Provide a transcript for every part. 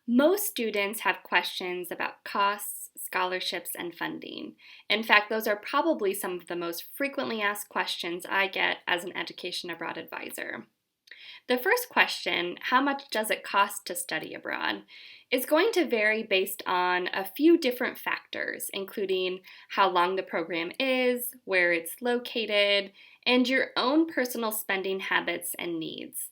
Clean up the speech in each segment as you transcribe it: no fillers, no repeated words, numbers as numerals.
Most students have questions about costs, scholarships, and funding. In fact, those are probably some of the most frequently asked questions I get as an education abroad advisor. The first question, how much does it cost to study abroad, is going to vary based on a few different factors, including how long the program is, where it's located, and your own personal spending habits and needs.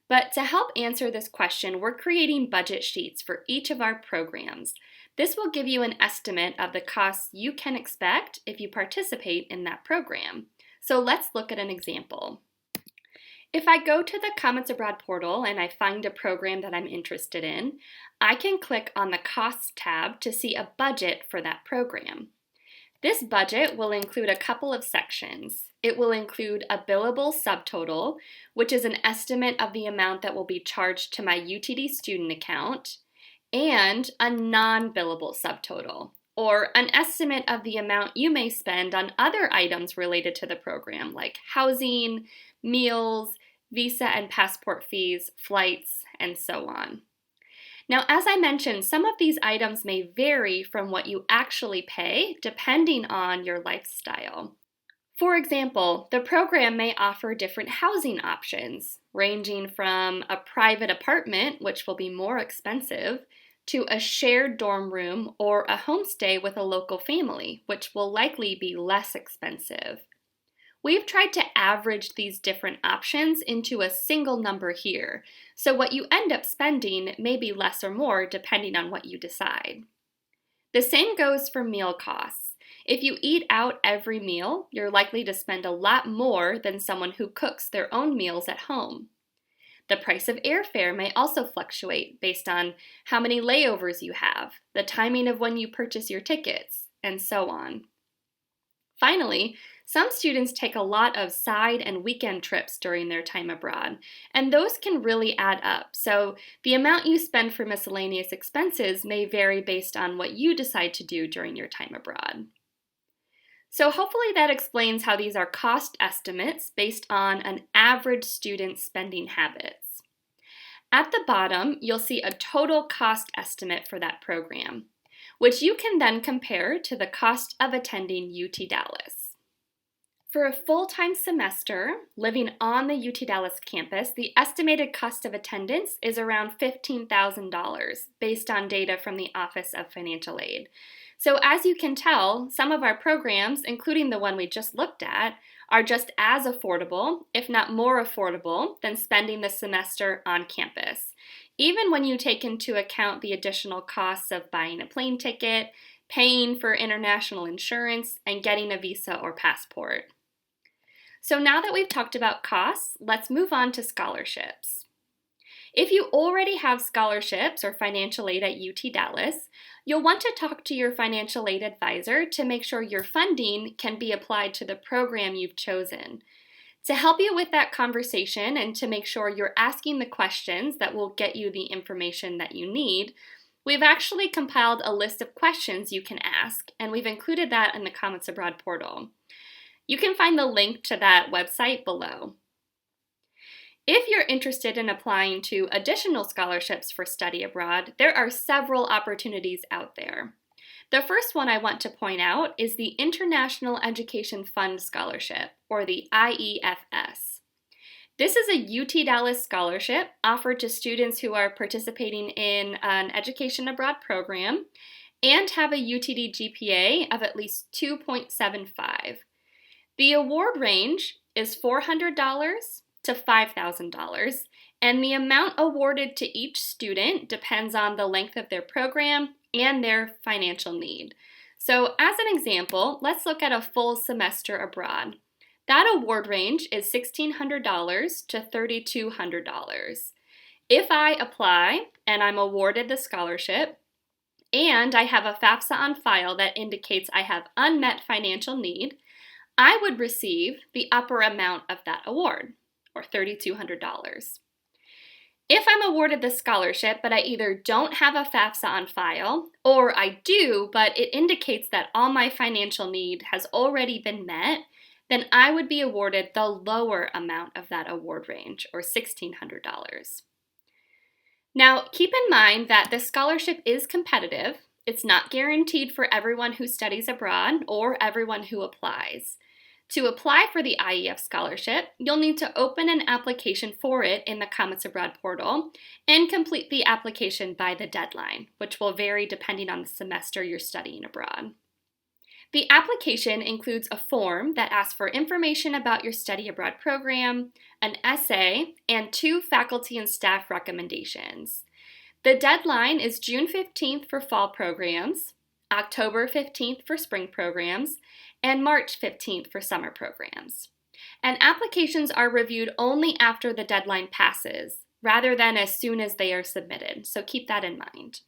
But to help answer this question, we're creating budget sheets for each of our programs. This will give you an estimate of the costs you can expect if you participate in that program. So let's look at an example. If I go to the Comments Abroad portal and I find a program that I'm interested in, I can click on the Costs tab to see a budget for that program. This budget will include a couple of sections. It will include a billable subtotal, which is an estimate of the amount that will be charged to my UTD student account, and a non-billable subtotal, or an estimate of the amount you may spend on other items related to the program, like housing, meals, visa and passport fees, flights, and so on. Now, as I mentioned, some of these items may vary from what you actually pay depending on your lifestyle. For example, the program may offer different housing options, ranging from a private apartment, which will be more expensive, to a shared dorm room or a homestay with a local family, which will likely be less expensive. We've tried to average these different options into a single number here, so what you end up spending may be less or more depending on what you decide. The same goes for meal costs. If you eat out every meal, you're likely to spend a lot more than someone who cooks their own meals at home. The price of airfare may also fluctuate based on how many layovers you have, the timing of when you purchase your tickets, and so on. Finally, some students take a lot of side and weekend trips during their time abroad, and those can really add up. So the amount you spend for miscellaneous expenses may vary based on what you decide to do during your time abroad. So hopefully that explains how these are cost estimates based on an average student's spending habits. At the bottom, you'll see a total cost estimate for that program, which you can then compare to the cost of attending UT Dallas. For a full-time semester, living on the UT Dallas campus, the estimated cost of attendance is around $15,000 based on data from the Office of Financial Aid. So as you can tell, some of our programs, including the one we just looked at, are just as affordable, if not more affordable, than spending the semester on campus, even when you take into account the additional costs of buying a plane ticket, paying for international insurance, and getting a visa or passport. So now that we've talked about costs, let's move on to scholarships. If you already have scholarships or financial aid at UT Dallas, you'll want to talk to your financial aid advisor to make sure your funding can be applied to the program you've chosen. To help you with that conversation and to make sure you're asking the questions that will get you the information that you need, we've actually compiled a list of questions you can ask, and we've included that in the Comments Abroad portal. You can find the link to that website below. If you're interested in applying to additional scholarships for study abroad, there are several opportunities out there. The first one I want to point out is the International Education Fund Scholarship, or the IEFS. This is a UT Dallas scholarship offered to students who are participating in an education abroad program and have a UTD GPA of at least 2.75. The award range is $400 to $5,000, and the amount awarded to each student depends on the length of their program and their financial need. So as an example, let's look at a full semester abroad. That award range is $1,600 to $3,200. If I apply and I'm awarded the scholarship, and I have a FAFSA on file that indicates I have unmet financial need, I would receive the upper amount of that award, or $3,200. If I'm awarded the scholarship, but I either don't have a FAFSA on file, or I do, but it indicates that all my financial need has already been met, then I would be awarded the lower amount of that award range, or $1,600. Now, keep in mind that the scholarship is competitive. It's not guaranteed for everyone who studies abroad or everyone who applies. To apply for the IEF scholarship, you'll need to open an application for it in the Comments Abroad portal and complete the application by the deadline, which will vary depending on the semester you're studying abroad. The application includes a form that asks for information about your study abroad program, an essay, and 2 faculty and staff recommendations. The deadline is June 15th for fall programs, October 15th for spring programs, and March 15th for summer programs. And applications are reviewed only after the deadline passes, rather than as soon as they are submitted, so keep that in mind.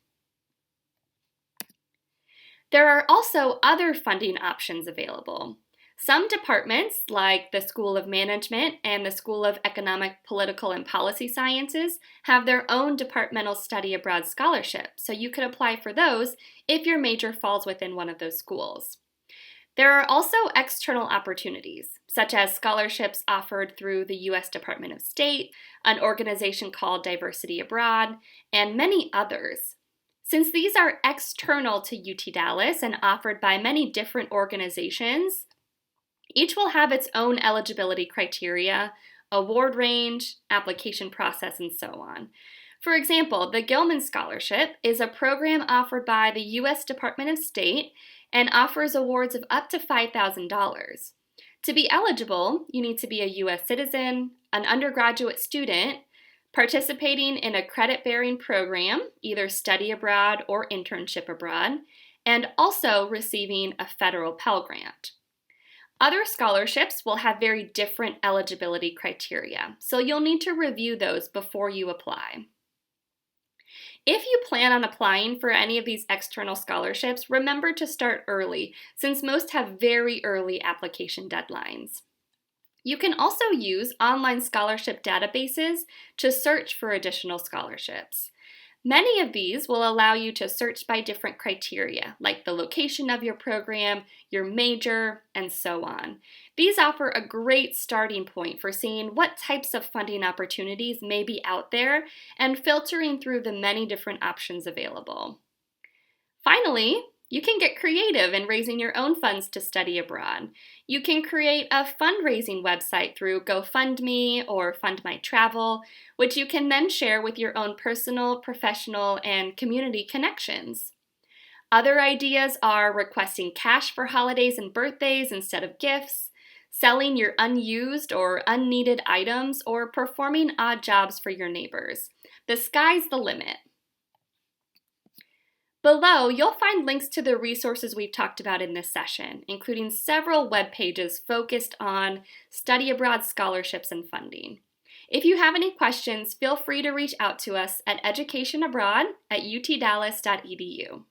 There are also other funding options available. Some departments, like the School of Management and the School of Economic, Political, and Policy Sciences, have their own departmental study abroad scholarship, so you could apply for those if your major falls within one of those schools. There are also external opportunities, such as scholarships offered through the U.S. Department of State, an organization called Diversity Abroad, and many others. Since these are external to UT Dallas and offered by many different organizations, each will have its own eligibility criteria, award range, application process, and so on. For example, the Gilman Scholarship is a program offered by the U.S. Department of State and offers awards of up to $5,000. To be eligible, you need to be a U.S. citizen, an undergraduate student, participating in a credit-bearing program, either study abroad or internship abroad, and also receiving a federal Pell Grant. Other scholarships will have very different eligibility criteria, so you'll need to review those before you apply. If you plan on applying for any of these external scholarships, remember to start early, since most have very early application deadlines. You can also use online scholarship databases to search for additional scholarships. Many of these will allow you to search by different criteria, like the location of your program, your major, and so on. These offer a great starting point for seeing what types of funding opportunities may be out there and filtering through the many different options available. Finally, you can get creative in raising your own funds to study abroad. You can create a fundraising website through GoFundMe or Fund My Travel, which you can then share with your own personal, professional, and community connections. Other ideas are requesting cash for holidays and birthdays instead of gifts, selling your unused or unneeded items, or performing odd jobs for your neighbors. The sky's the limit. Below, you'll find links to the resources we've talked about in this session, including several web pages focused on study abroad scholarships and funding. If you have any questions, feel free to reach out to us at educationabroad@utdallas.edu.